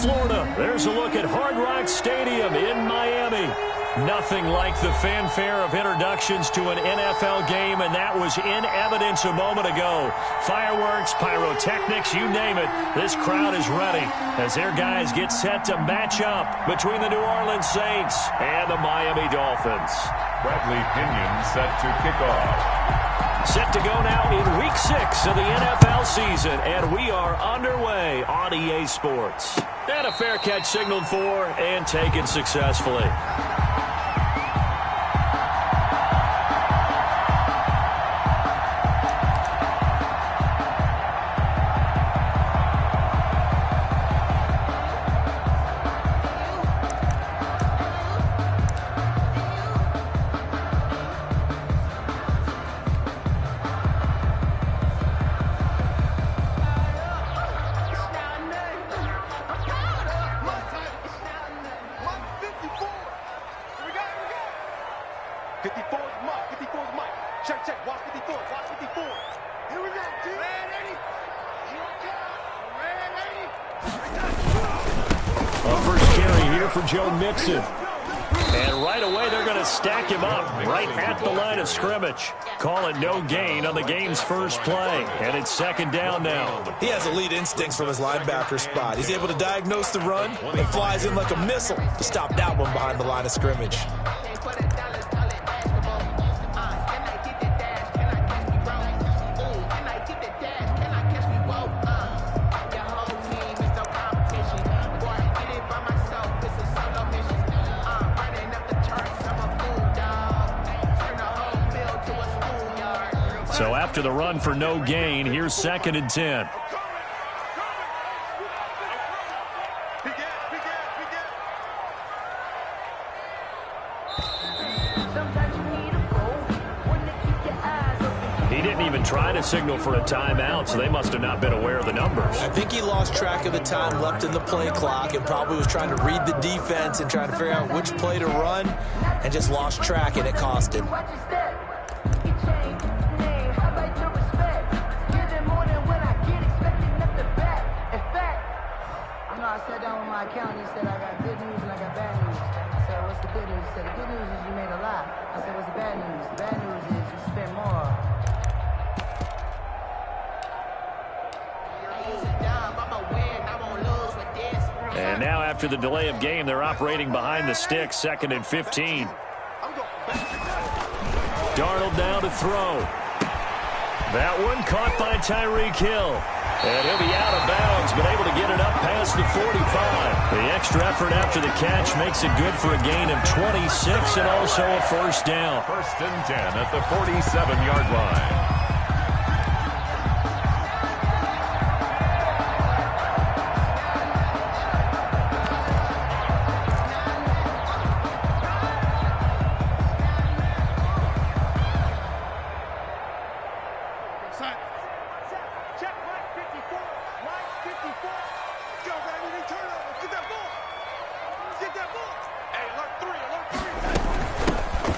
Florida. There's a look at Hard Rock Stadium in Miami. Nothing like the fanfare of introductions to an NFL game, and that was in evidence a moment ago. Fireworks, pyrotechnics, you name it. This crowd is ready as their guys get set to match up between the New Orleans Saints and the Miami Dolphins. Bradley Pinion set to kick off. Set to go now in Week 6 of the NFL season, and we are underway on EA Sports. And a fair catch signaled for and taken successfully. And right away, they're going to stack him up right at the line of scrimmage. Call it no gain on the game's first play. And it's second down now. He has elite instincts from his linebacker spot. He's able to diagnose the run and flies in like a missile to stop that one behind the line of scrimmage. So after the run for no gain, here's second and 10. He didn't even try to signal for a timeout, so they must have not been aware of the numbers. I think he lost track of the time left in the play clock and probably was trying to read the defense and trying to figure out which play to run and just lost track, and it cost him. I sat down with my accountant. He said, I got good news and I got bad news. I said, what's the good news? He said, the good news is you made a lot. I said, what's the bad news? The bad news is you spent more. And now after the delay of game, they're operating behind the sticks, second and 15. Darnold now to throw. That one caught by Tyreek Hill. And he'll be out of bounds, but able to get it up past the 45. The extra effort after the catch makes it good for a gain of 26 and also a first down. First and 10 at the 47-yard line.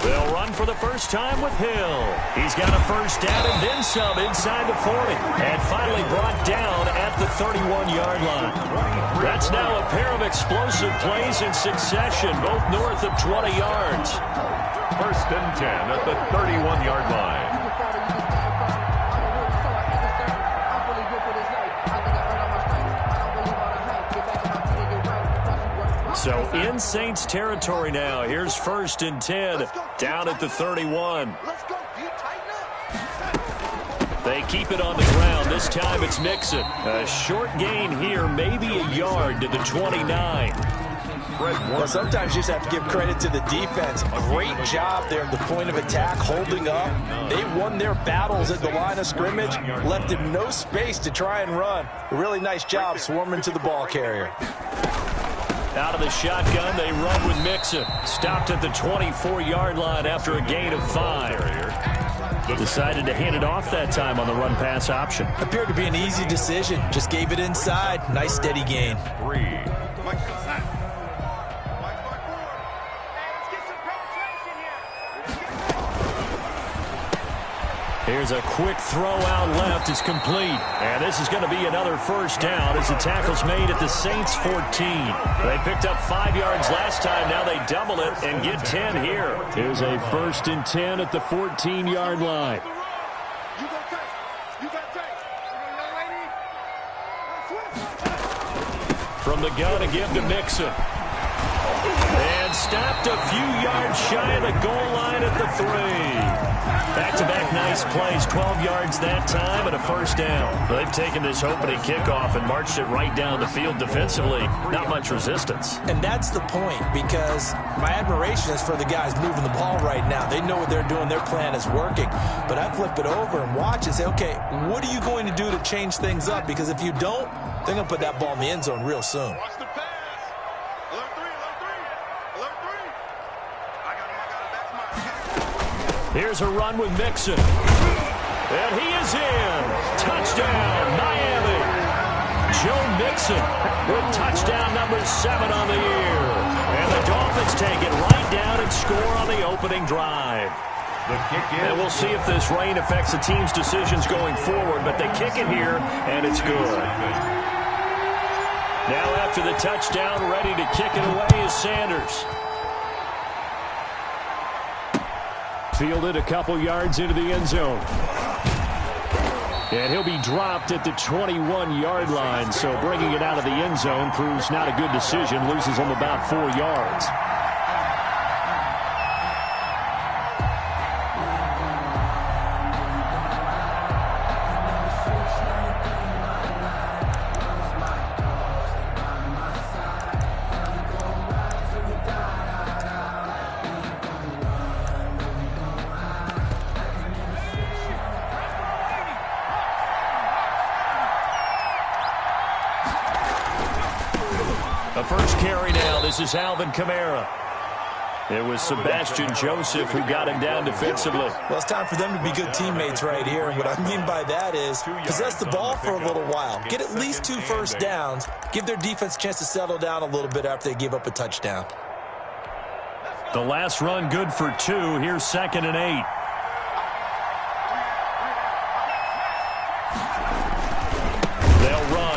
They'll run for the first time with Hill. He's got a first down and then some inside the 40. And finally brought down at the 31-yard line. That's now a pair of explosive plays in succession, both north of 20 yards. First and 10 at the 31-yard line. So in Saints territory now. Here's first and 10 down at the 31. They keep it on the ground. This time it's Mixon. A short gain here, maybe a yard to the 29. Well, sometimes you just have to give credit to the defense. Great job there at the point of attack, holding up. They won their battles at the line of scrimmage, left him no space to try and run. A really nice job swarming to the ball carrier. Out of the shotgun, they run with Mixon. Stopped at the 24-yard line after a gain of 5. Decided to hand it off that time on the run-pass option. Appeared to be an easy decision. Just gave it inside. Nice, steady gain. 3. Here's a quick throw out left. It's complete. And this is going to be another first down as the tackle's made at the Saints 14. They picked up 5 yards last time. Now they double it and get 10 here. Here's a 1st and 10 at the 14-yard line. From the gun again to Mixon. And stopped a few yards shy of the goal line at the 3. Back-to-back nice plays, 12 yards that time and a first down. They've taken this opening kickoff and marched it right down the field defensively. Not much resistance. And that's the point, because my admiration is for the guys moving the ball right now. They know what they're doing. Their plan is working. But I flip it over and watch and say, okay, what are you going to do to change things up? Because if you don't, they're going to put that ball in the end zone real soon. Watch the pass. Alert 3, alert 3. Alert 3. I got him. Here's a run with Mixon. And he is in. Touchdown, Miami. Joe Mixon with touchdown number 7 on the year. And the Dolphins take it right down and score on the opening drive. And we'll see if this rain affects the team's decisions going forward, but they kick it here, and it's good. Now after the touchdown, ready to kick it away is Sanders. Fielded a couple yards into the end zone. And he'll be dropped at the 21-yard line, so bringing it out of the end zone proves not a good decision. Loses him about 4 yards. The first carry now. This is Alvin Kamara. It was Sebastian Joseph who got him down defensively. Well, it's time for them to be good teammates right here. And what I mean by that is possess the ball for a little while. Get at least 2 first downs. Give their defense a chance to settle down a little bit after they give up a touchdown. The last run good for 2. Here's 2nd and 8.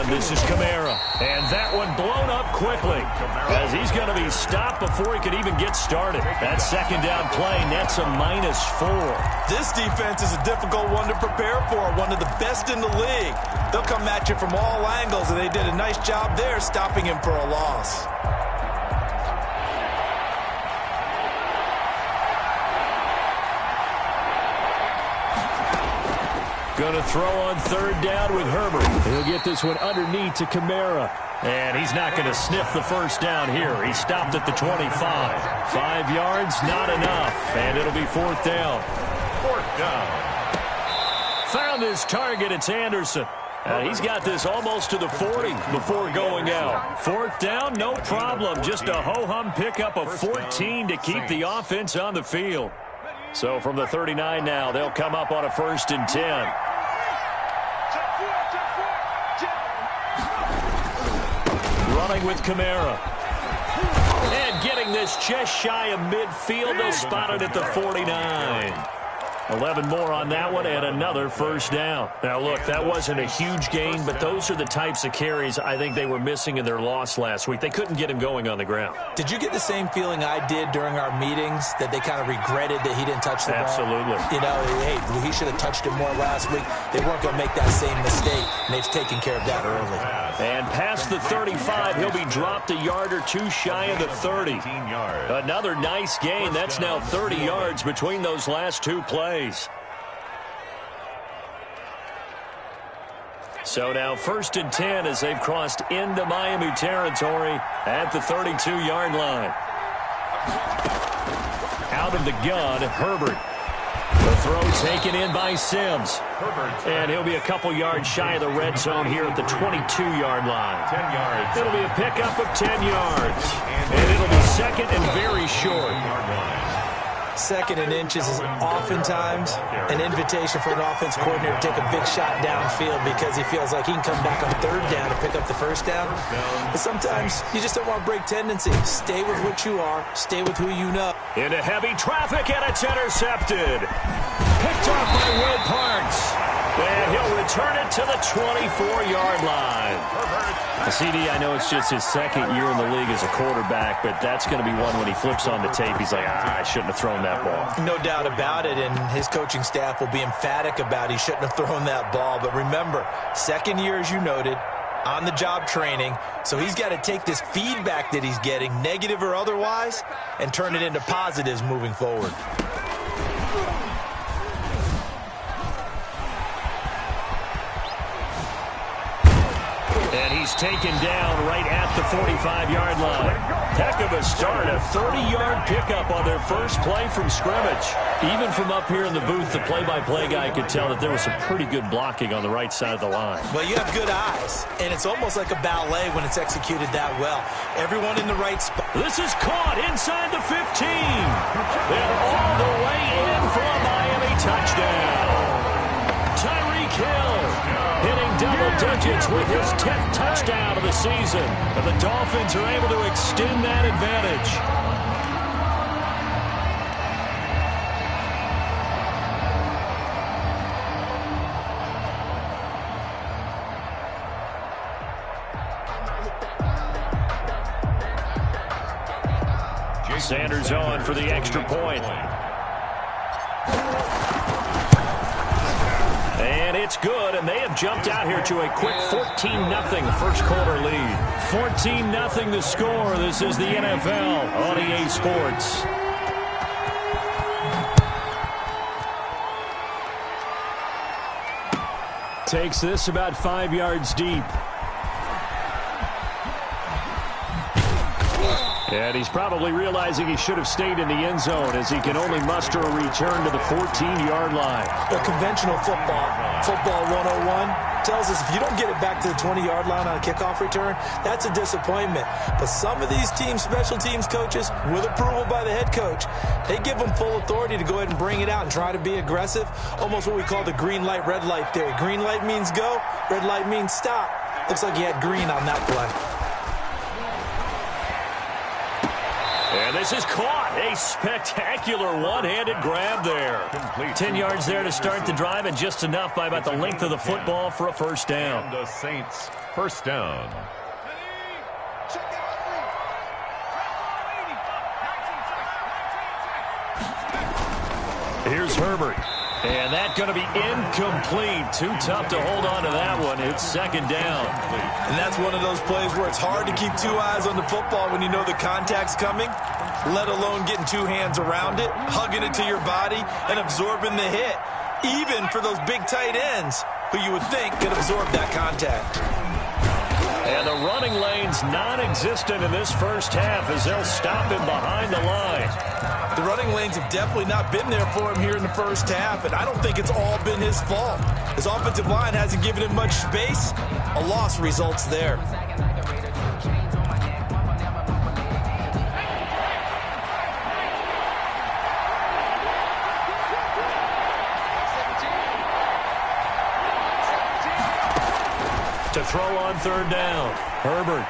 This is Kamara, and that one blown up quickly as he's going to be stopped before he could even get started. That second down play nets a -4. This defense is a difficult one to prepare for, one of the best in the league. They'll come at you from all angles, and they did a nice job there stopping him for a loss. Going to throw on 3rd down with Herbert. He'll get this one underneath to Kamara. And he's not going to sniff the first down here. He stopped at the 25. 5 yards, not enough. And it'll be 4th down. 4th down. Found his target. It's Anderson. He's got this almost to the 40 before going out. 4th down, no problem. Just a ho-hum pickup of 14 to keep the offense on the field. So from the 39 now, they'll come up on a 1st and 10. Running with Kamara. And getting this just shy of midfield. They'll spot it at the 49. 11 more on that one and another first down. Now, look, that wasn't a huge gain, but those are the types of carries I think they were missing in their loss last week. They couldn't get him going on the ground. Did you get the same feeling I did during our meetings, that they kind of regretted that he didn't touch the ball? Absolutely. You know, hey, he should have touched it more last week. They weren't going to make that same mistake, and they've taken care of that early. And past the 35, he'll be dropped a yard or 2 shy of the 30. Another nice gain. That's now 30 yards between those last 2 plays. So now 1st and 10 as they've crossed into Miami territory at the 32-yard line. Out of the gun, Herbert. The throw taken in by Sims. And he'll be a couple yards shy of the red zone here at the 22-yard line. 10 yards. It'll be a pickup of 10 yards. And it'll be 2nd and very short. Second and inches is oftentimes an invitation for an offense coordinator to take a big shot downfield because he feels like he can come back on third down and pick up the first down. But sometimes you just don't want to break tendency. Stay with what you are. Stay with who you know. Into heavy traffic, and it's intercepted. Picked off by Will Parks. And he'll return it to the 24-yard line. CD, I know it's just his second year in the league as a quarterback, but that's going to be one when he flips on the tape. He's like, I shouldn't have thrown that ball. No doubt about it, and his coaching staff will be emphatic about he shouldn't have thrown that ball. But remember, second year, as you noted, on-the-job training, so he's got to take this feedback that he's getting, negative or otherwise, and turn it into positives moving forward. And he's taken down right at the 45-yard line. Heck of a start, a 30-yard pickup on their first play from scrimmage. Even from up here in the booth, the play-by-play guy could tell that there was some pretty good blocking on the right side of the line. Well, you have good eyes, and it's almost like a ballet when it's executed that well. Everyone in the right spot. This is caught inside the 15. And all the way in for a Miami touchdown. Tyreek Hill hitting double digits with his 10th touchdown of the season. And the Dolphins are able to extend that advantage. Sanders on for the extra point. And it's good, and they have jumped out here to a quick 14-0 first quarter lead. 14-0 the score. This is the NFL on EA Sports. Takes this about 5 yards deep. And he's probably realizing he should have stayed in the end zone as he can only muster a return to the 14-yard line. The conventional football 101, tells us if you don't get it back to the 20-yard line on a kickoff return, that's a disappointment. But some of these teams, special teams coaches, with approval by the head coach, they give them full authority to go ahead and bring it out and try to be aggressive, almost what we call the green light, red light theory. Green light means go, red light means stop. Looks like he had green on that play. And this is caught. A spectacular one-handed grab there. 10 yards there to start the drive, and just enough by about the length of the football for a first down. And the Saints first down. Here's Herbert. And that's going to be incomplete. Too tough to hold on to that one. It's second down. And that's one of those plays where it's hard to keep two eyes on the football when you know the contact's coming, let alone getting two hands around it, hugging it to your body, and absorbing the hit. Even for those big tight ends who you would think could absorb that contact. And the running lane's non-existent in this first half as they'll stop him behind the line. The running lanes have definitely not been there for him here in the first half, and I don't think it's all been his fault. His offensive line hasn't given him much space. A loss results there. To throw on third down. Herbert.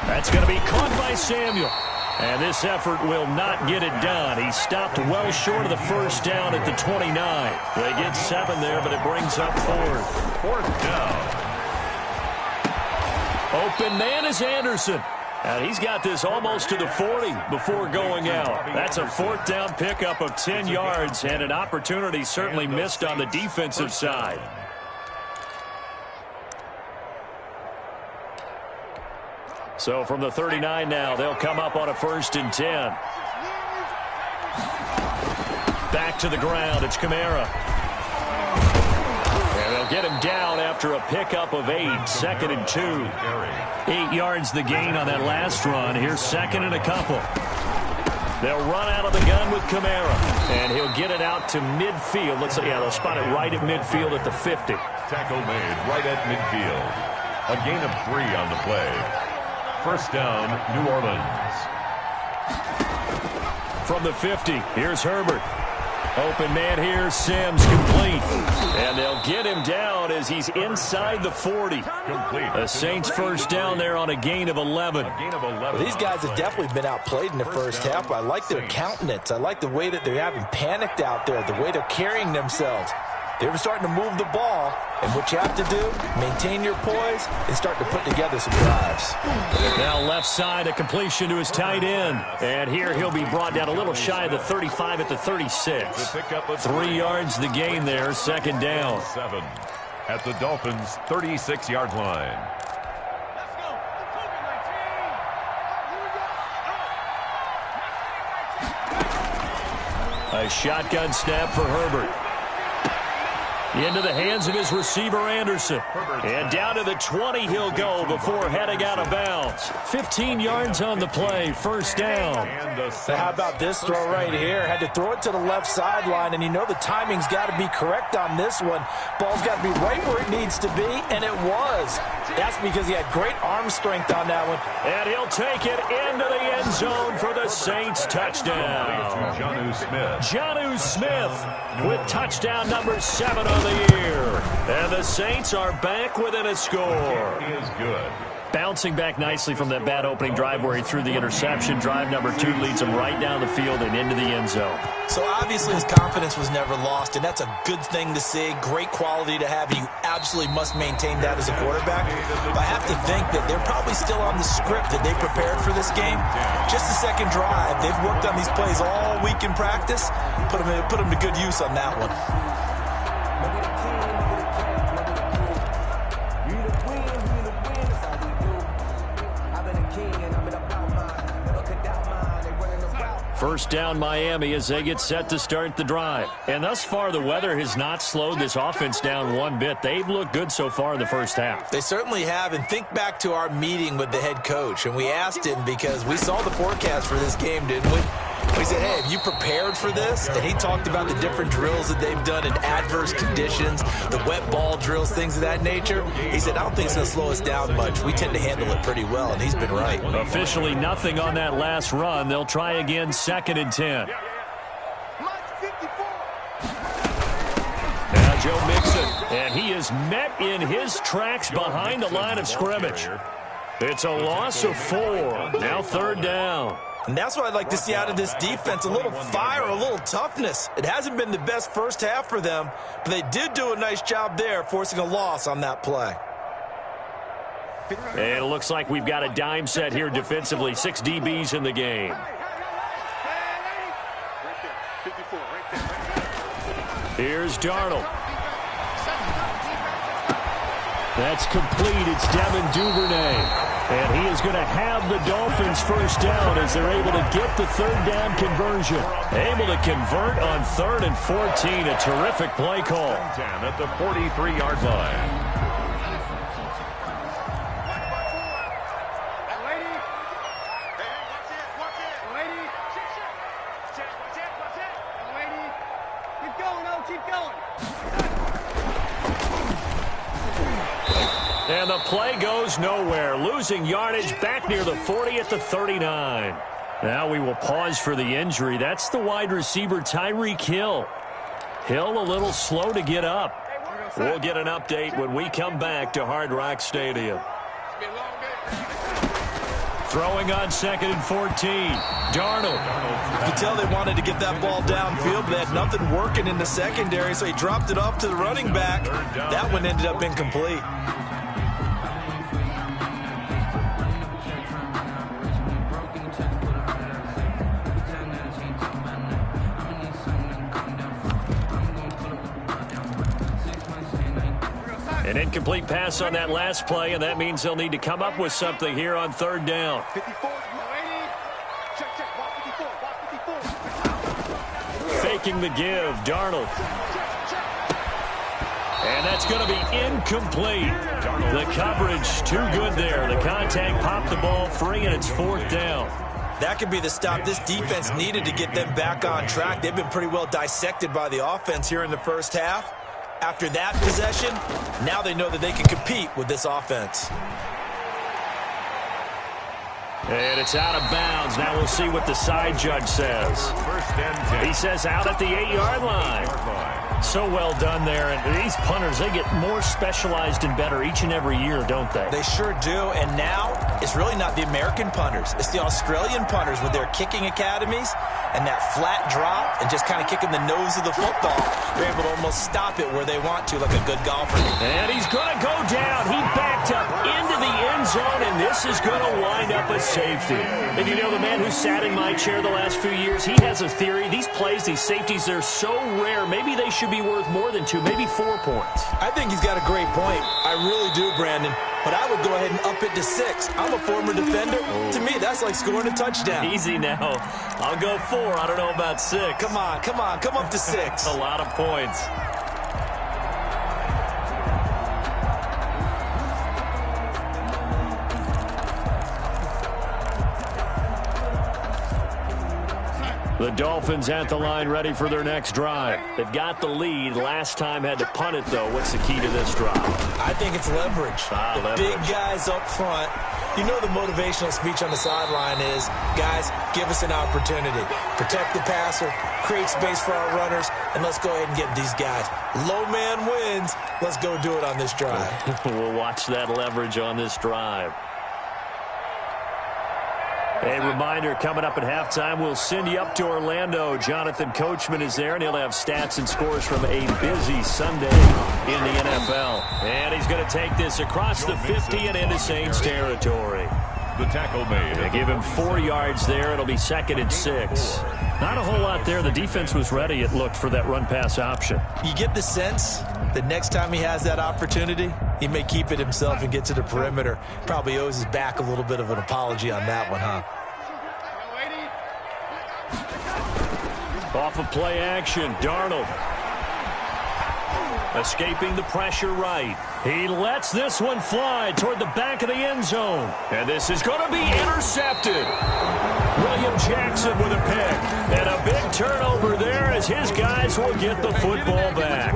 That's going to be caught by Samuel. And this effort will not get it done. He stopped well short of the first down at the 29. They get 7 there, but it brings up fourth down. Open man is Anderson. And he's got this almost to the 40 before going out. That's a fourth down pickup of 10 yards and an opportunity certainly missed on the defensive side. So from the 39 now, they'll come up on a 1st and 10. Back to the ground, it's Kamara. And they'll get him down after a pickup of 8, 2nd and 2. 8 yards the gain on that last run. Here's 2nd and a couple. They'll run out of the gun with Kamara. And he'll get it out to midfield. Let's say, yeah, they'll spot it right at midfield at the 50. Tackle made right at midfield. A gain of 3 on the play. First down, New Orleans. from the 50. Here's Herbert. Open man here, Sims, complete. And they'll get him down as he's inside the 40. The Saints first down there on a gain of 11. Well, these guys have definitely been outplayed in the first half. I like their countenance. I like the way that they haven't panicked out there, the way they're carrying themselves. They're starting to move the ball, and what you have to do, maintain your poise and start to put together some drives. Now left side, a completion to his tight end. And here he'll be brought down a little shy of the 35 at the 36. 3 yards the gain there, second down. 7 at the Dolphins' 36-yard line. A shotgun snap for Herbert. Into the hands of his receiver, Anderson. And down to the 20 he'll go before heading out of bounds. 15 yards on the play, first down. Now how about this throw right here? Had to throw it to the left sideline, and you know the timing's got to be correct on this one. Ball's got to be right where it needs to be, and it was. That's because he had great arm strength on that one. And he'll take it into the end zone for the Saints touchdown. Jonnu Smith with touchdown number 7 on the year. And the Saints are back within a score. He is good. Bouncing back nicely from that bad opening drive where he threw the interception. Drive number 2 leads him right down the field and into the end zone. So obviously his confidence was never lost, and that's a good thing to see. Great quality to have. You absolutely must maintain that as a quarterback. But I have to think that they're probably still on the script that they prepared for this game. Just the second drive. They've worked on these plays all week in practice. Put them to good use on that one. First down Miami as they get set to start the drive. And thus far, the weather has not slowed this offense down one bit. They've looked good so far in the first half. They certainly have. And think back to our meeting with the head coach. And we asked him because we saw the forecast for this game, didn't we? We said, hey, have you prepared for this? And he talked about the different drills that they've done in adverse conditions, the wet ball drills, things of that nature. He said, I don't think it's going to slow us down much. We tend to handle it pretty well, and he's been right. Officially nothing on that last run. They'll try again, 2nd and 10. Now Joe Mixon, and he is met in his tracks behind the line of scrimmage. It's a loss of 4. Now 3rd down. And that's what I'd like to see out of this defense, a little fire, a little toughness. It hasn't been the best first half for them, but they did do a nice job there, forcing a loss on that play. And it looks like we've got a dime set here defensively. 6 DBs in the game. Here's Darnold. That's complete. It's Devin Duvernay. And he is going to have the Dolphins first down as they're able to get the 3rd down conversion. Able to convert on 3rd and 14. A terrific play call. 10 at the 43-yard line. And the play goes nowhere. Losing yardage back near the 40 at the 39. Now we will pause for the injury. That's the wide receiver, Tyreek Hill. Hill a little slow to get up. We'll get an update when we come back to Hard Rock Stadium. Throwing on 2nd and 14. Darnold. You could tell they wanted to get that ball downfield, but they had nothing working in the secondary, so he dropped it off to the running back. That one ended up incomplete. An incomplete pass on that last play, and that means they'll need to come up with something here on 3rd down. Faking the give, Darnold. And that's going to be incomplete. The coverage too good there. The contact popped the ball free, and it's 4th down. That could be the stop this defense needed to get them back on track. They've been pretty well dissected by the offense here in the first half. After that possession, now they know that they can compete with this offense. And it's out of bounds. Now we'll see what the side judge says. First and 10. He says out at the 8-yard line. So well done there. And these punters, they get more specialized and better each and every year, don't they? They sure do. And now it's really not the American punters. It's the Australian punters with their kicking academies and that flat drop and just kind of kicking the nose of the football. They're able to almost stop it where they want to, like a good golfer. And he's going to go down. He backed up into the end zone, and this is going to wind up a safety. And you know, the man who sat in my chair the last few years, he has a theory. These plays, these safeties, they're so rare. Maybe they should be worth more than 2, maybe 4 points. I think he's got a great point. I really do, Brandon. But I would go ahead and up it to 6. I'm a former defender. To me, that's like scoring a touchdown. Easy now. I'll go 4. I don't know about 6. Come on. Come up to 6. A lot of points. The Dolphins at the line, ready for their next drive. They've got the lead. Last time had to punt it, though. What's the key to this drive? I think it's leverage. The big guys up front. You know the motivational speech on the sideline is, guys, give us an opportunity. Protect the passer, create space for our runners, and let's go ahead and get these guys. Low man wins. Let's go do it on this drive. We'll watch that leverage on this drive. A reminder, coming up at halftime, we'll send you up to Orlando. Jonathan Coachman is there, and he'll have stats and scores from a busy Sunday in the NFL. And he's going to take this across the 50 and into Saints territory. The tackle made. They give him 4 yards there. It'll be 2nd and 6. Not a whole lot there. The defense was ready, it looked, for that run-pass option. You get the sense that next time he has that opportunity, he may keep it himself and get to the perimeter. Probably owes his back a little bit of an apology on that one, huh? Off of play action, Darnold. Escaping the pressure right. He lets this one fly toward the back of the end zone. And this is going to be intercepted. William Jackson with a pick. And a big turnover there as his guys will get the football back.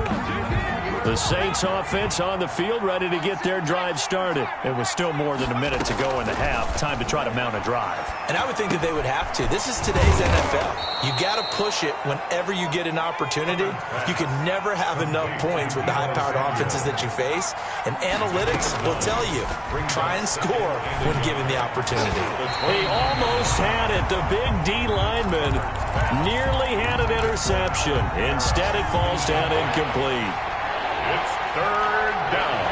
The Saints offense on the field, ready to get their drive started. It was still more than a minute to go in the half. Time to try to mount a drive. And I would think that they would have to. This is today's NFL. You got to push it whenever you get an opportunity. You can never have enough points with the high-powered offenses that you face. And analytics will tell you, try and score when given the opportunity. He almost had it. The big D lineman nearly had an interception. Instead, it falls down incomplete. It's 3rd down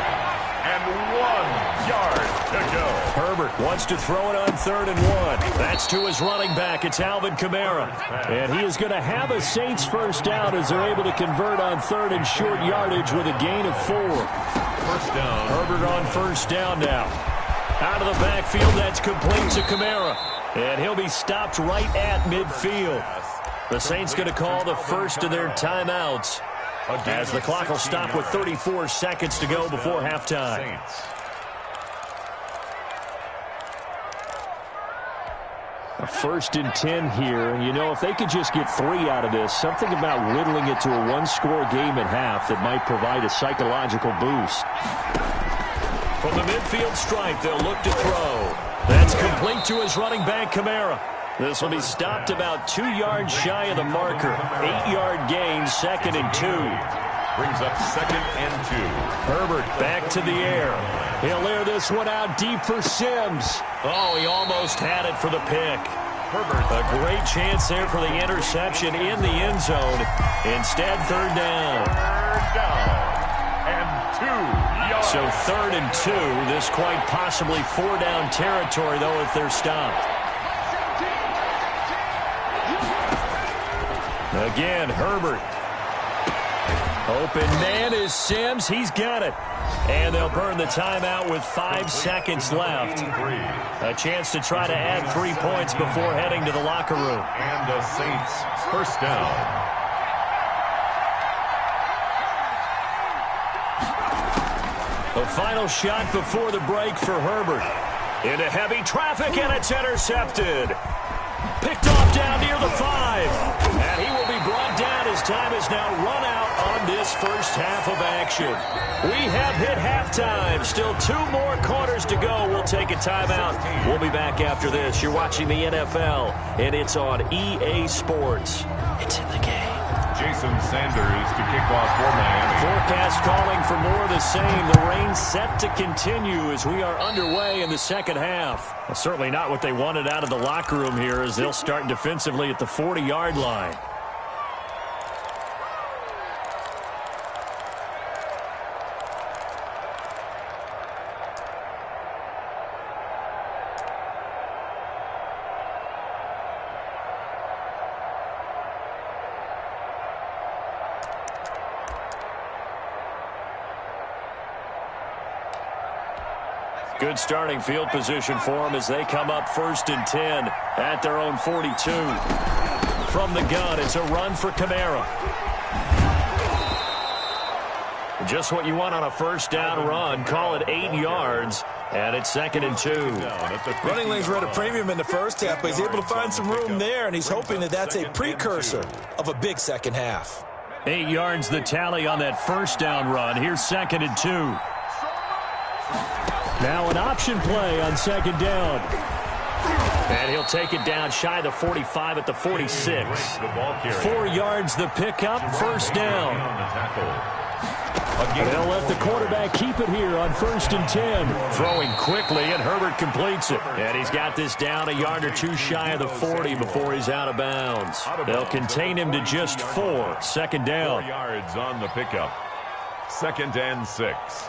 and 1 yard to go. Herbert wants to throw it on 3rd and 1. That's to his running back. It's Alvin Kamara. And he is going to have a Saints first down as they're able to convert on 3rd and short yardage with a gain of 4. First down. Herbert on first down now. Out of the backfield, that's complete to Kamara. And he'll be stopped right at midfield. The Saints going to call the first of their timeouts, as the clock will stop with 34 seconds to go before halftime. A 1st and 10 here. And, you know, if they could just get 3 out of this, something about whittling it to a 1-score game at half that might provide a psychological boost. From the midfield stripe, they'll look to throw. That's complete to his running back, Kamara. This will be stopped about 2 yards shy of the marker. 8-yard gain, 2nd and 2. Brings up 2nd and 2. Herbert back to the air. He'll air this one out deep for Sims. Oh, he almost had it for the pick. Herbert. A great chance there for the interception in the end zone. Instead, 3rd down. 3rd down and 2 yards. So 3rd and 2. This quite possibly 4-down territory, though, if they're stopped. Again, Herbert. Open man is Sims. He's got it. And they'll burn the timeout with 5 seconds left. A chance to try to add 3 points before heading to the locker room. And the Saints first down. The final shot before the break for Herbert. Into heavy traffic, and it's intercepted. Picked off down near the 5. And he will be brought down. His time is now run out on this first half of action. We have hit halftime. Still 2 more quarters to go. We'll take a timeout. We'll be back after this. You're watching the NFL, and it's on EA Sports. It's in the game. Jason Sanders to kick off for Miami. Forecast calling for more of the same. The rain set to continue as we are underway in the second half. Well, certainly not what they wanted out of the locker room here as they'll start defensively at the 40-yard line. Good starting field position for them as they come up 1st and 10 at their own 42. From the gun, it's a run for Kamara. Just what you want on a first down run. Call it 8 yards, and it's 2nd and 2. Running lanes were at a premium in the first half, but he's able to find some room there, and he's hoping that that's a precursor of a big second half. 8 yards the tally on that first down run. Here's 2nd and 2. Now an option play on 2nd down. And he'll take it down shy of the 45 at the 46. 4 yards the pickup, first down. They'll let the quarterback keep it here on 1st and 10. Throwing quickly, and Herbert completes it. And he's got this down a yard or 2 shy of the 40 before he's out of bounds. They'll contain him to just 4. 2nd down. 4 yards on the pickup. 2nd and 6.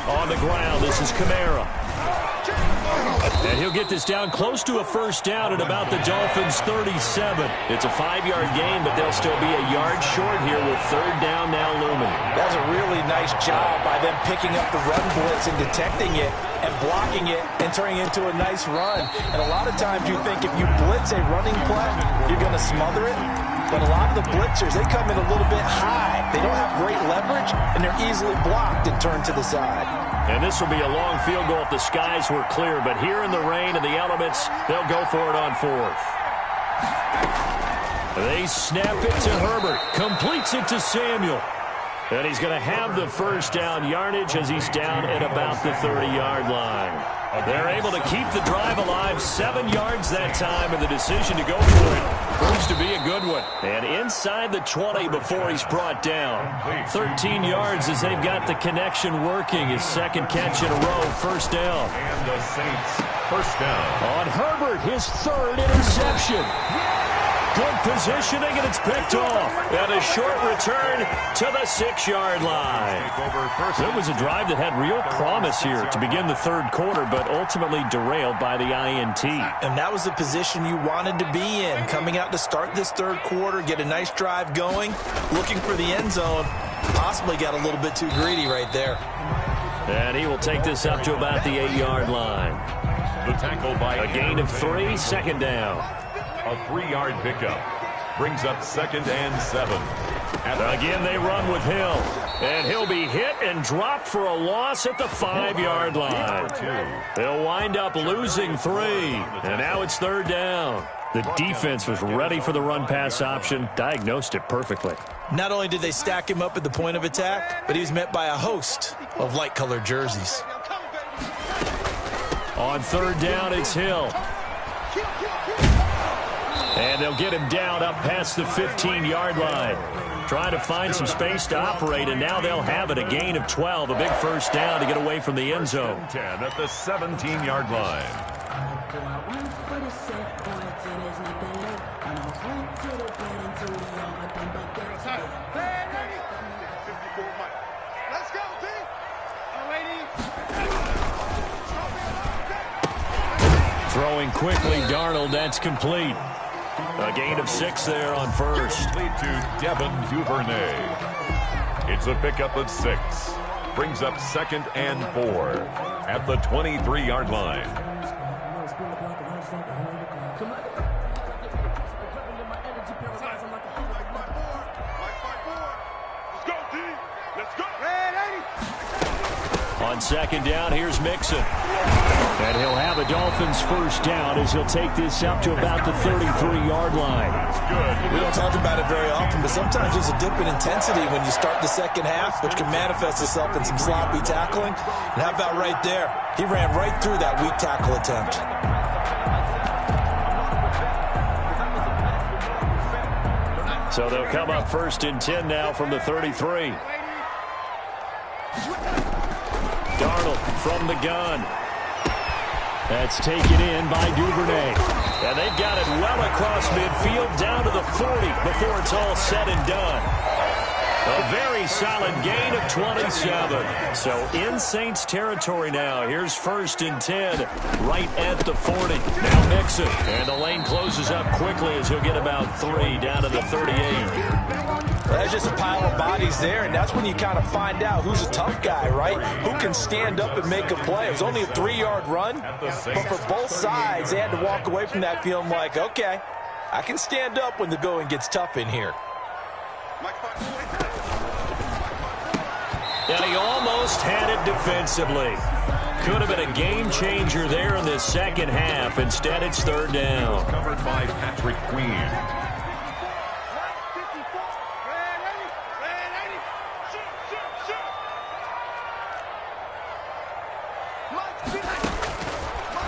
On the ground, this is Kamara. And he'll get this down close to a first down at about the Dolphins' 37. It's a 5-yard gain, but they'll still be a yard short here with 3rd down now looming. That was a really nice job by them picking up the run blitz and detecting it and blocking it and turning it into a nice run. And a lot of times you think if you blitz a running play, you're going to smother it. But a lot of the blitzers, they come in a little bit high. They don't have great leverage, and they're easily blocked and turned to the side. And this will be a long field goal if the skies were clear. But here in the rain and the elements, they'll go for it on 4th. They snap it to Herbert. Completes it to Samuel. And he's going to have the first down yardage as he's down at about the 30-yard line. They're able to keep the drive alive, 7 yards that time, and the decision to go for it proves to be a good one. And inside the 20 before he's brought down. 13 yards as they've got the connection working. His 2nd catch in a row, first down. And the Saints, first down. On Herbert, his 3rd interception. Good positioning, and it's picked off. And a short return to the 6-yard line. It was a drive that had real promise here to begin the 3rd quarter, but ultimately derailed by the INT. And that was the position you wanted to be in. Coming out to start this 3rd quarter, get a nice drive going, looking for the end zone. Possibly got a little bit too greedy right there. And he will take this up to about the 8-yard line. The tackle by a gain of 3, 2nd down. A 3-yard pickup brings up 2nd and 7. Again, they run with Hill. And he'll be hit and dropped for a loss at the 5-yard line. They'll wind up losing 3. And now it's 3rd down. The defense was ready for the run-pass option, diagnosed it perfectly. Not only did they stack him up at the point of attack, but he was met by a host of light-colored jerseys. On 3rd down, it's Hill. And they'll get him down up past the 15-yard line. Trying to find some space to operate, and now they'll have it. A gain of 12, a big first down to get away from the end zone. 10 at the 17-yard line. Throwing quickly, Darnold, that's complete. A gain of 6 there on first. Complete to Devin Duvernay. It's a pickup of 6. Brings up 2nd and 4 at the 23-yard line. On second down, here's Mixon. And he'll have a Dolphins first down as he'll take this up to about the 33-yard line. We don't talk about it very often, but sometimes there's a dip in intensity when you start the second half, which can manifest itself in some sloppy tackling. And how about right there? He ran right through that weak tackle attempt. So they'll come up first and 10 now from the 33. Darnold from the gun. That's taken in by Duvernay. And they've got it well across midfield down to the 40 before it's all said and done. A very solid gain of 27. So in Saints territory now. Here's first and 10 right at the 40. Now Mixon. And the lane closes up quickly as he'll get about 3 down to the 38. Well, there's just a pile of bodies there, and that's when you kind of find out who's a tough guy, right? Who can stand up and make a play. It was only a 3-yard run, but for both sides, they had to walk away from that feeling like, okay, I can stand up when the going gets tough in here. And he almost had it defensively. Could have been a game changer there in the second half. Instead, it's third down. Covered by Patrick Queen.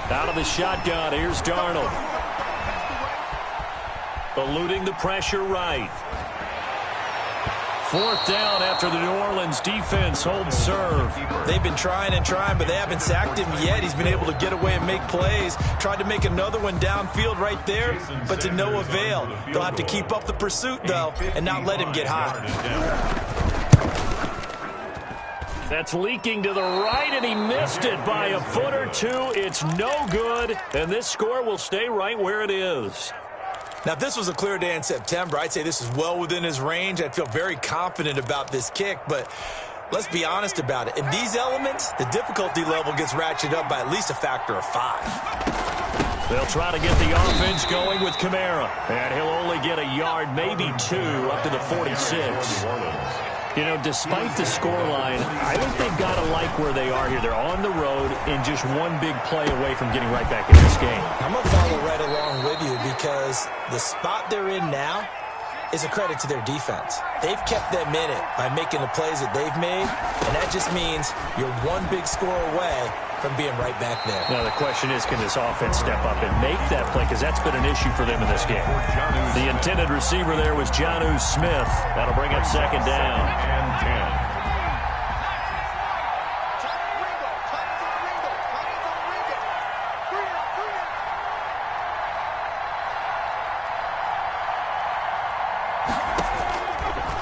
Out of the shotgun, here's Darnold. Eluding the pressure right. Fourth down after the New Orleans defense holds serve. They've been trying and trying, but they haven't sacked him yet. He's been able to get away and make plays. Tried to make another one downfield right there, but to no avail. They'll have to keep up the pursuit, though, and not let him get hot. That's leaking to the right, and he missed it by a foot or two. It's no good, and this score will stay right where it is. Now, if this was a clear day in September, I'd say this is well within his range. I'd feel very confident about this kick, but let's be honest about it. In these elements, the difficulty level gets ratcheted up by at least a factor of 5. They'll try to get the offense going with Kamara, and he'll only get a yard, maybe 2, up to the 46. You know, despite the scoreline, I think they've got to like where they are here. They're on the road and just one big play away from getting right back in this game. I'm going to follow right along with you because the spot they're in now is a credit to their defense. They've kept them in it by making the plays that they've made, and that just means you're one big score away from being right back there. Now, the question is, can this offense step up and make that play? Because that's been an issue for them in this game. The intended receiver there was Jonnu Smith. That'll bring up second down. And 10.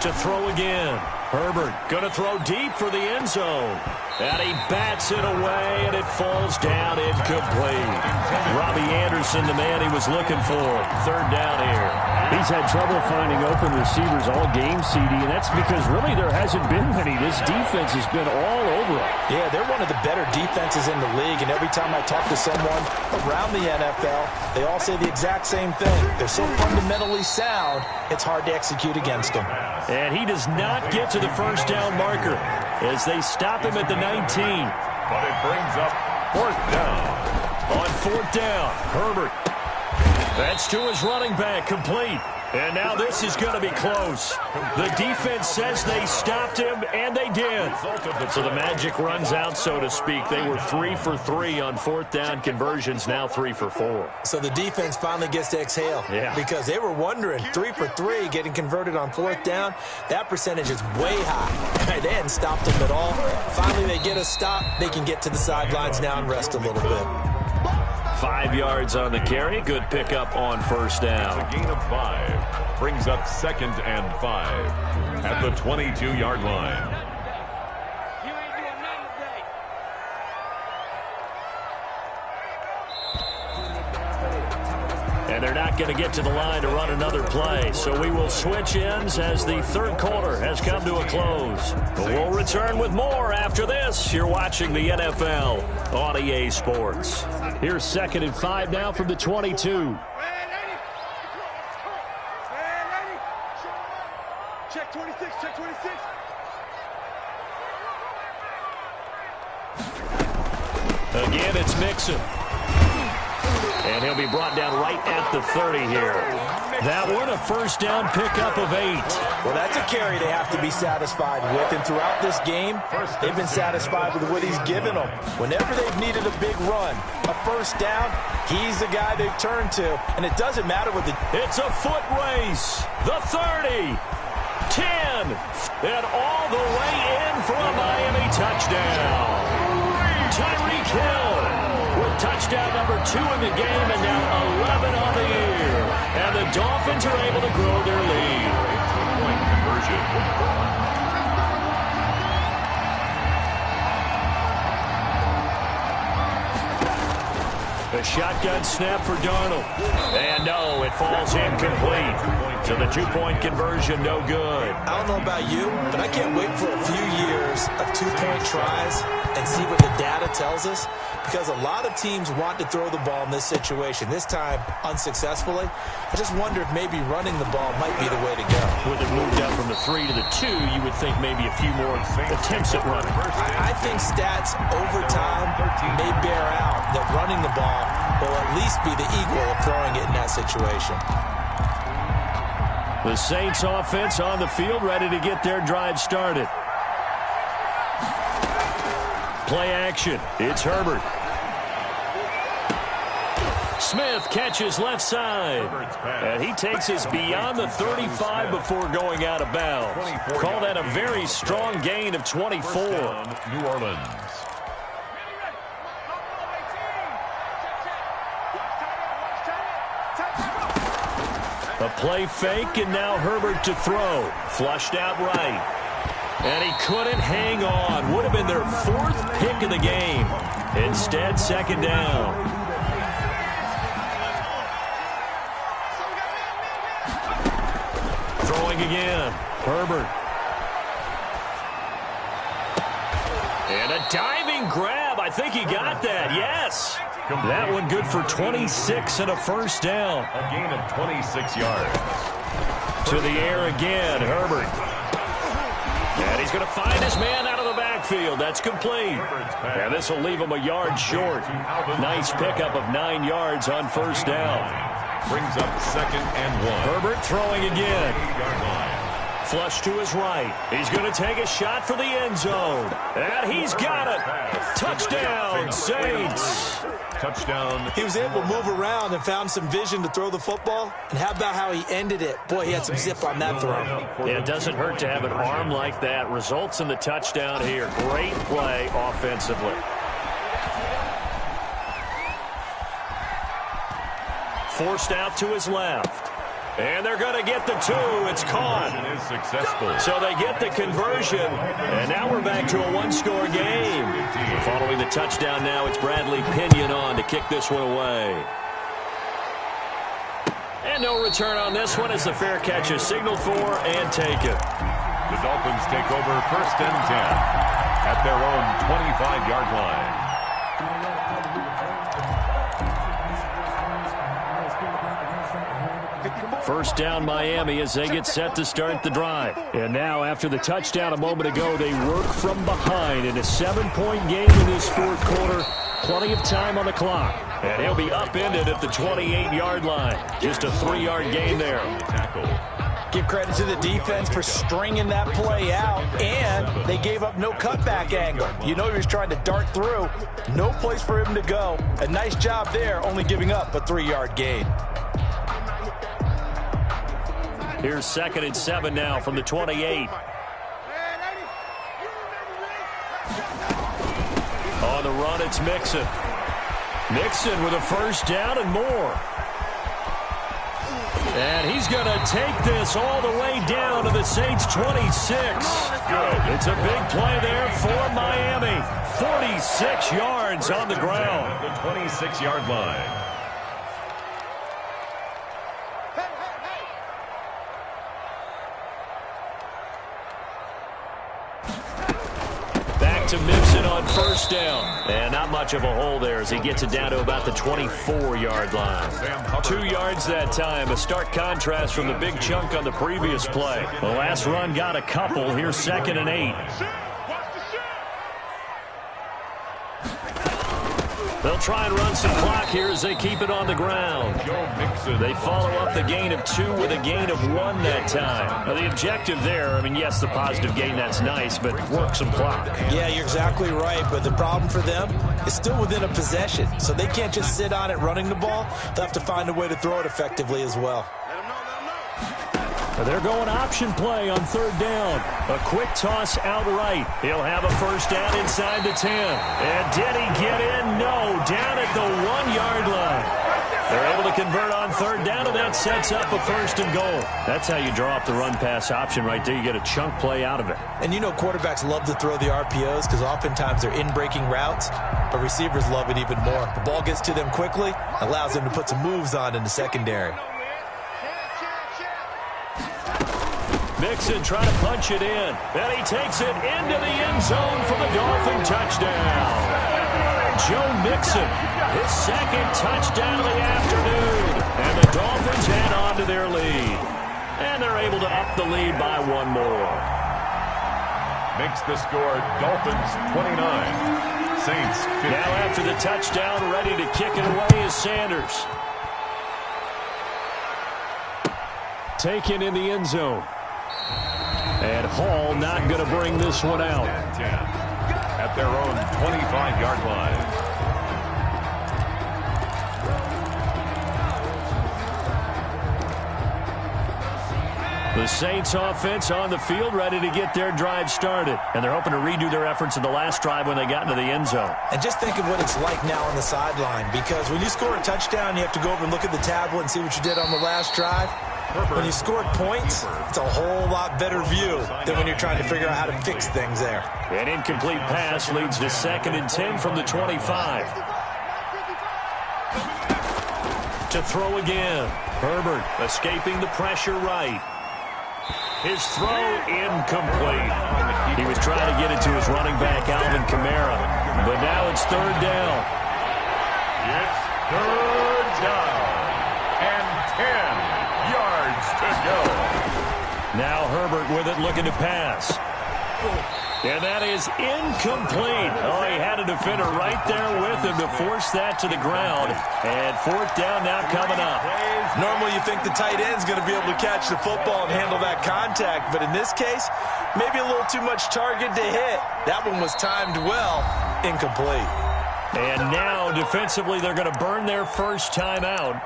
To throw again. Herbert going to throw deep for the end zone. And he bats it away, and it falls down incomplete. Robbie Anderson, the man he was looking for. Third down here. He's had trouble finding open receivers all game, CD, and that's because really there hasn't been many. This defense has been all over him. Yeah, they're one of the better defenses in the league, and every time I talk to someone around the NFL, they all say the exact same thing. They're so fundamentally sound, it's hard to execute against them. And he does not get to the first down marker as they stop him at the 19. But it brings up fourth down. On fourth down, Herbert. That's to his running back, complete. And now this is going to be close. The defense says they stopped him, and they did. So the magic runs out, so to speak. They were 3 for 3 on fourth down conversions, now 3 for 4. So the defense finally gets to exhale. Yeah. Because they were wondering, 3 for 3 getting converted on fourth down. That percentage is way high. They hadn't stopped them at all. Finally, they get a stop. They can get to the sidelines now and rest a little bit. 5 yards on the carry. Good pickup on first down. A gain of 5 brings up second and 5 at the 22-yard line. And they're not going to get to the line to run another play. So we will switch ends as the third quarter has come to a close. But we'll return with more after this. You're watching the NFL on EA Sports. Here's second and 5 now from the 22. Check 26, check 26. Again, it's Mixon. And he'll be brought down right at the 30 here. That one, a first down pickup of 8. Well, that's a carry they have to be satisfied with. And throughout this game, they've been satisfied with what he's given them. Whenever they've needed a big run, a first down, he's the guy they've turned to. And it doesn't matter what the... It's a foot race. The 30. 10. And all the way in for a Miami touchdown. Tyreek Hill with touchdown number 2 in the game and now 11 on the year. And the Dolphins are able to grow their lead. Point conversion. A shotgun snap for Darnold. And no, it falls incomplete. So the 2-point conversion, no good. I don't know about you, but I can't wait for a few years of 2-point tries and see what the data tells us. Because a lot of teams want to throw the ball in this situation. This time, unsuccessfully. I just wonder if maybe running the ball might be the way to go. With it moved up from the 3 to the 2, you would think maybe a few more attempts at running. I think stats over time may bear out that running the ball will at least be the equal of throwing it in that situation. The Saints offense on the field, ready to get their drive started. Play action. It's Herbert. Smith catches left side. And he takes us beyond the 35 before going out of bounds. Call that a very strong gain of 24. New Orleans. A play fake, and now Herbert to throw. Flushed out right. And he couldn't hang on. Would have been their 4th pick of the game. Instead, second down. Throwing again. Herbert. And a diving grab. I think he got that. Yes. That one good for 26 and a first down. A gain of 26 yards. To the air again, Herbert. And he's going to find his man out of the backfield. That's complete. And this will leave him a yard short. Nice pickup of 9 yards on first down. Brings up 2nd and 1. Herbert throwing again. Flush to his right. He's going to take a shot for the end zone. And he's got it. Touchdown, Saints. Touchdown. He was able to move around and found some vision to throw the football. And how about how he ended it? Boy, he had some zip on that throw. Yeah, it doesn't hurt to have an arm like that. Results in the touchdown here. Great play offensively. Forced out to his left. And they're going to get the 2. It's caught. Is successful. So they get the conversion. And now we're back to a 1-score game. Following the touchdown now, it's Bradley Pinion on to kick this one away. And no return on this one as the fair catch is signaled for and taken. The Dolphins take over 1st and 10 at their own 25-yard line. First down Miami as they get set to start the drive. And now after the touchdown a moment ago, they work from behind in a 7-point game in this 4th quarter. Plenty of time on the clock. And he'll be upended at the 28-yard line. Just a 3-yard gain there. Give credit to the defense for stringing that play out, and they gave up no cutback angle. You know he was trying to dart through. No place for him to go. A nice job there, only giving up a 3-yard gain. Here's 2nd and 7 now from the 28. On the run, it's Mixon. Mixon with a first down and more. And he's going to take this all the way down to the Saints' 26. It's a big play there for Miami. 46 yards on the ground. The 26-yard line. Back to Mixon on first down. And not much of a hole there as he gets it down to about the 24-yard line. 2 yards that time. A stark contrast from the big chunk on the previous play. The last run got a couple. Here's 2nd and 8. They'll try and run some clock here as they keep it on the ground. They follow up the gain of 2 with a gain of 1 that time. Now, the objective there, I mean, yes, the positive gain, that's nice, but work some clock. Yeah, you're exactly right, but the problem for them is still within a possession, so they can't just sit on it running the ball. They'll have to find a way to throw it effectively as well. They're going option play on 3rd down. A quick toss outright. He'll have a first down inside the 10. And did he get in? No. Down at the 1-yard line. They're able to convert on 3rd down, and that sets up a 1st and goal. That's how you draw up the run-pass option right there. You get a chunk play out of it. And you know quarterbacks love to throw the RPOs because oftentimes they're in-breaking routes, but receivers love it even more. The ball gets to them quickly, allows them to put some moves on in the secondary. Mixon trying to punch it in. And he takes it into the end zone for the Dolphin touchdown. Joe Mixon, his 2nd touchdown of the afternoon. And the Dolphins add on to their lead. And they're able to up the lead by 1 more. Makes the score Dolphins 29, Saints 50. Now after the touchdown, ready to kick it away is Sanders. Taken in the end zone. And Hall not going to bring this one out. At their own 25-yard line. The Saints offense on the field ready to get their drive started. And they're hoping to redo their efforts in the last drive when they got into the end zone. And just think of what it's like now on the sideline, because when you score a touchdown, you have to go over and look at the tablet and see what you did on the last drive. When you scored points, it's a whole lot better view than when you're trying to figure out how to fix things there. An incomplete pass leads to 2nd and 10 from the 25. To throw again. Herbert escaping the pressure right. His throw incomplete. He was trying to get it to his running back, Alvin Kamara. But now it's 3rd down. It's 3rd down. And 10 yards to go. Now Herbert with it, looking to pass. And that is incomplete. Oh, he had a defender right there with him to force that to the ground. And 4th down now coming up. Normally you think the tight end's going to be able to catch the football and handle that contact, but in this case, maybe a little too much target to hit. That one was timed well, incomplete. And now defensively they're going to burn their first time out.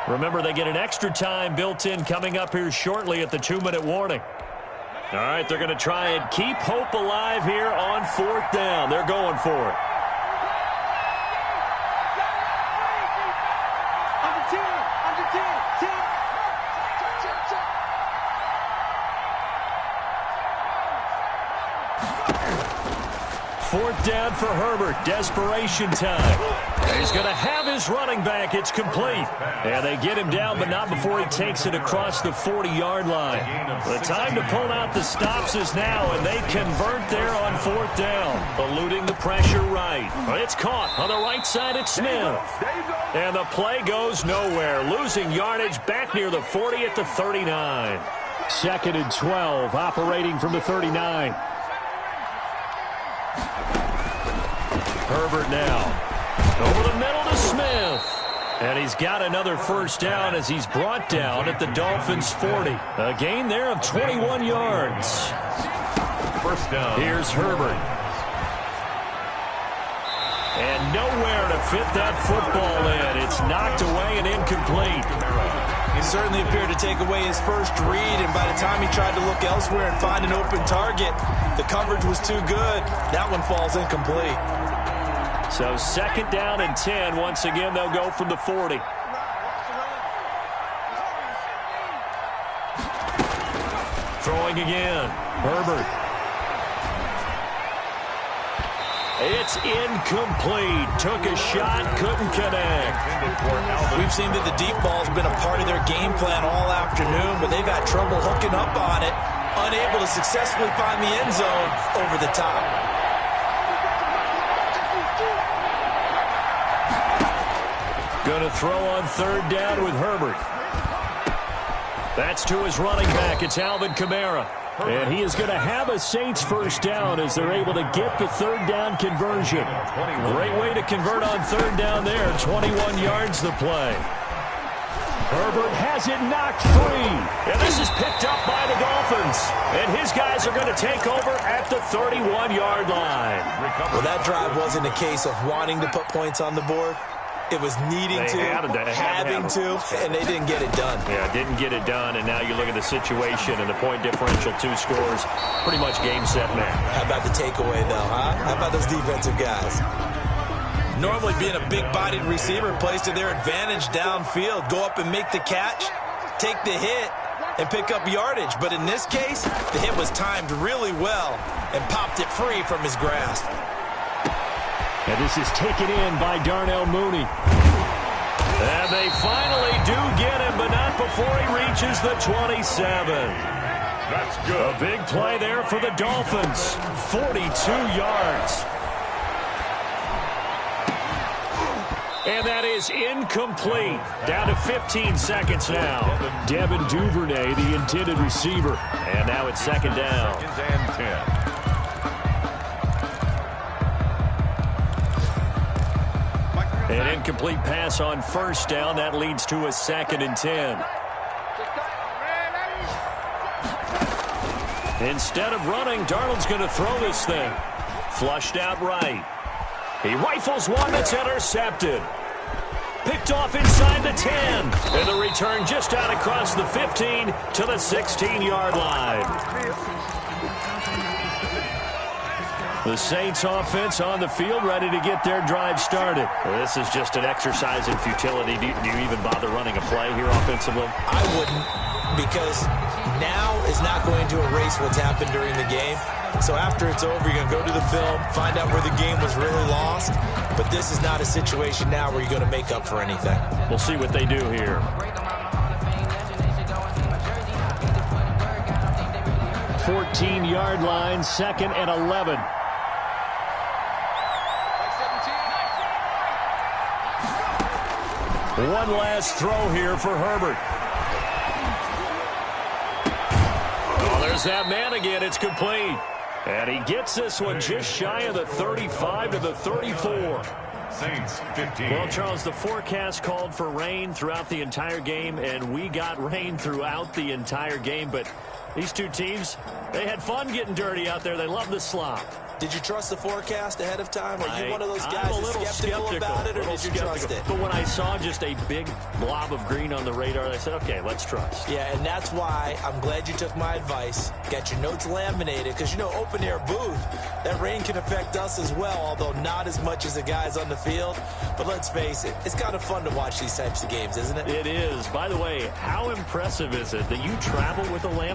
Remember, they get an extra time built in coming up here shortly at the 2-minute warning. All right, they're going to try and keep hope alive here on 4th down. They're going for it. Fourth down for Herbert. Desperation time. He's going to have his running back. It's complete. And they get him down, but not before he takes it across the 40-yard line. The time to pull out the stops is now, and they convert there on 4th down. Eluding the pressure right. It's caught on the right side at Smith. And the play goes nowhere. Losing yardage back near the 40 at the 39. 2nd and 12, operating from the 39. Herbert now. Over the middle to Smith. And he's got another first down as he's brought down at the Dolphins' 40. A gain there of 21 yards. First down. Here's Herbert. And nowhere to fit that football in. It's knocked away and incomplete. He certainly appeared to take away his first read, and by the time he tried to look elsewhere and find an open target, the coverage was too good. That one falls incomplete. So 2nd down and 10. Once again, they'll go from the 40. Throwing again. Herbert. It's incomplete. Took a shot, couldn't connect. We've seen that the deep ball's been a part of their game plan all afternoon, but they've had trouble hooking up on it, unable to successfully find the end zone over the top. Going to throw on 3rd down with Herbert. That's to his running back. It's Alvin Kamara. And he is going to have a Saints first down as they're able to get the third down conversion. Great way to convert on third down there. 21 yards the play. Herbert has it knocked free. And this is picked up by the Dolphins. And his guys are going to take over at the 31-yard line. Well, that drive wasn't a case of wanting to put points on the board. It was needing to, having to, and they didn't get it done. Yeah, didn't get it done, and now you look at the situation and the point differential, 2 scores, pretty much game, set, match. How about the takeaway, though, huh? How about those defensive guys? Normally being a big-bodied receiver plays to their advantage downfield. Go up and make the catch, take the hit, and pick up yardage. But in this case, the hit was timed really well and popped it free from his grasp. And this is taken in by Darnell Mooney. And they finally do get him, but not before he reaches the 27. That's good. A big play there for the Dolphins. 42 yards. And that is incomplete. Down to 15 seconds now. Devin Duvernay, the intended receiver. And now it's second down. Second and 10. An incomplete pass on first down. That leads to a 2nd and 10. Instead of running, Darnold's going to throw this thing. Flushed out right. He rifles one that's intercepted. Picked off inside the 10. And the return just out across the 15 to the 16-yard line. The Saints offense on the field, ready to get their drive started. Well, this is just an exercise in futility. Do you even bother running a play here offensively? I wouldn't, because now is not going to erase what's happened during the game. So after it's over, you're going to go to the film, find out where the game was really lost. But this is not a situation now where you're going to make up for anything. We'll see what they do here. 14-yard line, 2nd and 11. One last throw here for Herbert. Oh, there's that man again. It's complete. And he gets this one just shy of the 35 to the 34. Saints 15. Well, Charles, the forecast called for rain throughout the entire game, and we got rain throughout the entire game. But these two teams, they had fun getting dirty out there. They love the slop. Did you trust the forecast ahead of time? Are you one of those guys that's skeptical about it, or did you trust it? But when I saw just a big blob of green on the radar, I said, okay, let's trust. Yeah, and that's why I'm glad you took my advice. Got your notes laminated, because, you know, open-air booth, that rain can affect us as well, although not as much as the guys on the field. But let's face it, it's kind of fun to watch these types of games, isn't it? It is. By the way, how impressive is it that you travel with a laminated